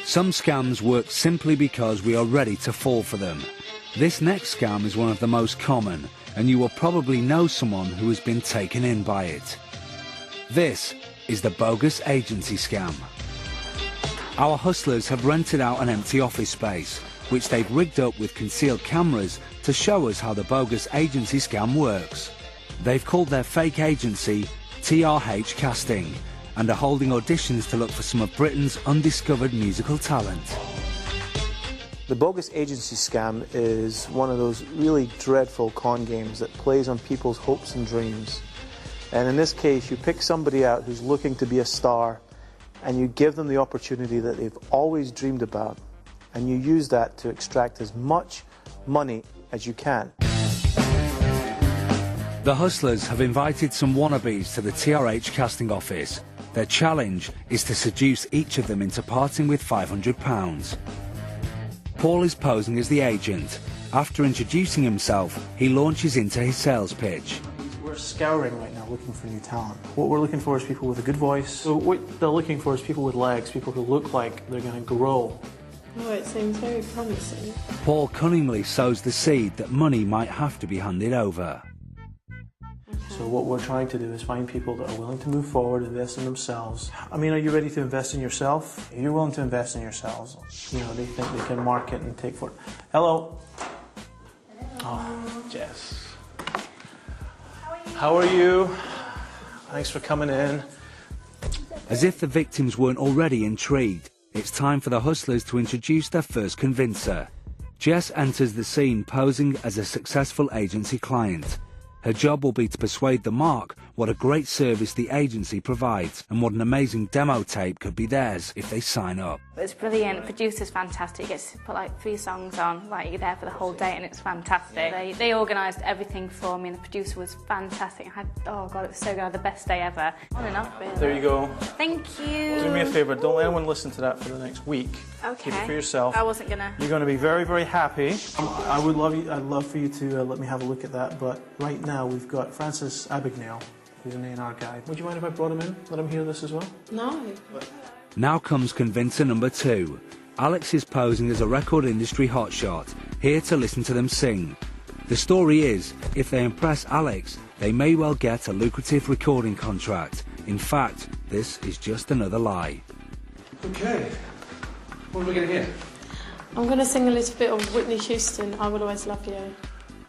Some scams work simply because we are ready to fall for them. This next scam is one of the most common, and you will probably know someone who has been taken in by it. This is the bogus agency scam. Our hustlers have rented out an empty office space, which they've rigged up with concealed cameras to show us how the bogus agency scam works. They've called their fake agency TRH Casting and are holding auditions to look for some of Britain's undiscovered musical talent. The bogus agency scam is one of those really dreadful con games that plays on people's hopes and dreams. And in this case, you pick somebody out who's looking to be a star, and you give them the opportunity that they've always dreamed about, and you use that to extract as much money as you can. The hustlers have invited some wannabes to the TRH casting office. Their challenge is to seduce each of them into parting with £500. Paul is posing as the agent. After introducing himself, he launches into his sales pitch. We're scouring right now looking for new talent. What we're looking for is people with a good voice. So what they're looking for is people with legs, people who look like they're going to grow. Oh, it seems very promising. Paul cunningly sows the seed that money might have to be handed over. So what we're trying to do is find people that are willing to move forward, invest in themselves. I mean, are you ready to invest in yourself? If you're willing to invest in yourselves, you know, they think they can market and take for it. Hello. Oh, Jess. How are you? Thanks for coming in. As if the victims weren't already intrigued, it's time for the hustlers to introduce their first convincer. Jess enters the scene posing as a successful agency client. Her job will be to persuade the mark what a great service the agency provides and what an amazing demo tape could be theirs if they sign up. It's brilliant. The producer's fantastic. He gets to put like 3 songs on, like you're there for the whole day, and it's fantastic. They organised everything for me, and the producer was fantastic. Oh God, it was so good. I had the best day ever. On and off, really. There you go. Thank you. Do me a favour, don't let anyone listen to that for the next week. Okay. Keep it for yourself. I wasn't gonna. You're going to be very, very happy. I'd love for you to let me have a look at that, but right now we've got Francis Abagnale, who's an A&R guy. Would you mind if I brought him in? Let him hear this as well? No. Now comes convincer number 2. Alex is posing as a record industry hotshot, here to listen to them sing. The story is, if they impress Alex, they may well get a lucrative recording contract. In fact, this is just another lie. Okay. What are we going to hear? I'm going to sing a little bit of Whitney Houston, I Will Always Love You.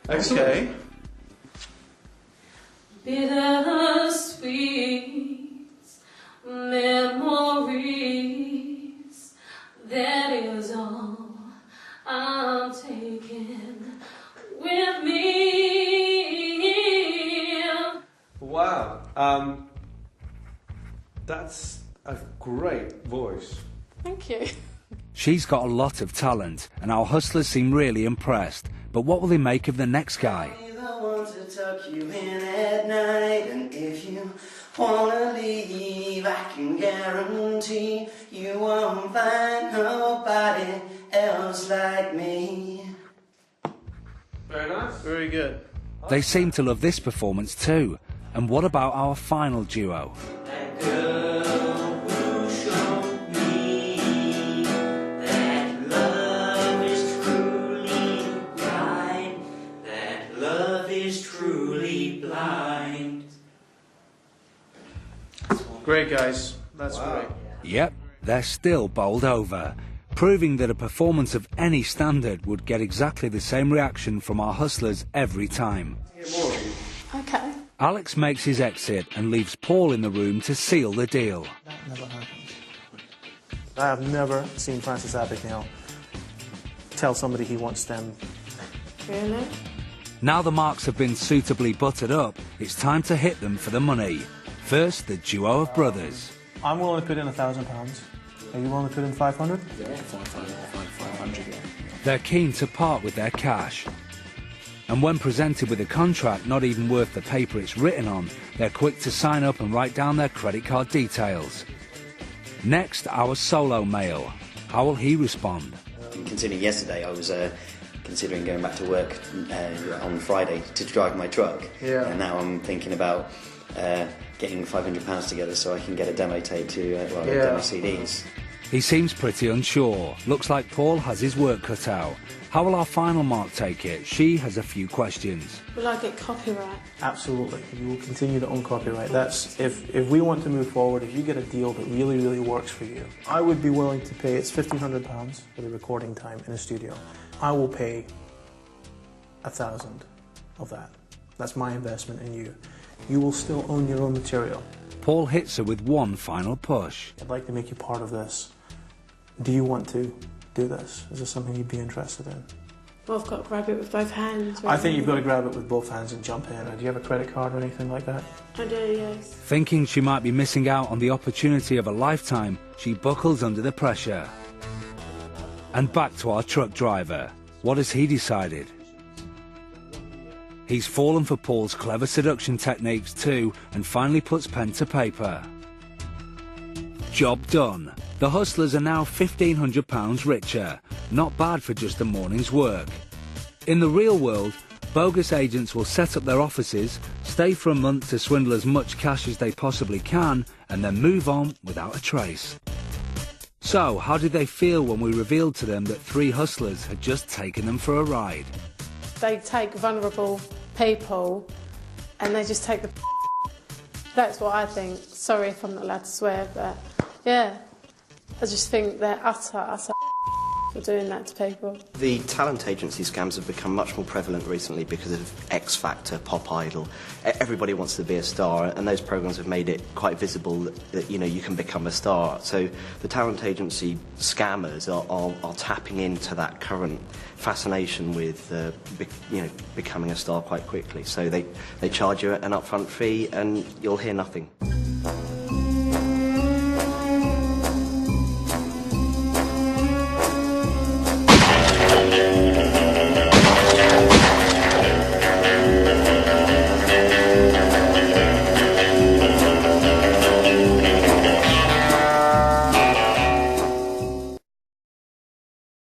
Okay. Bittersweet memories, that is all I'm taking with me. Wow. That's a great voice. Thank you. She's got a lot of talent, and our hustlers seem really impressed. But what will they make of the next guy? To tuck you in at night, and if you wanna leave, I can guarantee you won't find nobody else like me. Very nice. Very good. They seem to love this performance too. And what about our final duo? That girl who showed me that love is truly blind, that love is truly blind. Great, guys. That's great. Yep, they're still bowled over, proving that a performance of any standard would get exactly the same reaction from our hustlers every time. Okay. Alex makes his exit and leaves Paul in the room to seal the deal. That never happened. I have never seen Francis Abagnale tell somebody he wants them. Really? Now the marks have been suitably buttered up, it's time to hit them for the money. First, the duo of brothers. I'm willing to put in £1,000. Are you willing to put in 500? Yeah, 500. They're keen to part with their cash. And when presented with a contract not even worth the paper it's written on, they're quick to sign up and write down their credit card details. Next, our solo male. How will he respond? Considering yesterday I was considering going back to work on Friday to drive my truck. Yeah. And now I'm thinking about getting £500 together so I can get a demo tape to, demo CDs. He seems pretty unsure. Looks like Paul has his work cut out. How will our final mark take it? She has a few questions. Will I get copyright? Absolutely. You will continue to own copyright. That's if we want to move forward, if you get a deal that really, really works for you, I would be willing to pay, it's £1,500 for the recording time in a studio. I will pay 1,000 of that. That's my investment in you. You will still own your own material. Paul hits her with one final push. I'd like to make you part of this. Do you want to do this? Is this something you'd be interested in? Well, I've got to grab it with both hands. I think you've got to grab it with both hands and jump in. Do you have a credit card or anything like that? I do, yes. Thinking she might be missing out on the opportunity of a lifetime, she buckles under the pressure. And back to our truck driver. What has he decided? He's fallen for Paul's clever seduction techniques too, and finally puts pen to paper. Job done. The hustlers are now £1,500 richer. Not bad for just a morning's work. In the real world, bogus agents will set up their offices, stay for a month to swindle as much cash as they possibly can, and then move on without a trace. So, how did they feel when we revealed to them that 3 hustlers had just taken them for a ride? They take vulnerable people and they just take the... That's what I think. Sorry if I'm not allowed to swear, but yeah. I just think they're utter for doing that to people. The talent agency scams have become much more prevalent recently because of X Factor, Pop Idol. Everybody wants to be a star, and those programs have made it quite visible that you can become a star. So the talent agency scammers are tapping into that current fascination with becoming a star quite quickly. So they charge you an upfront fee, and you'll hear nothing.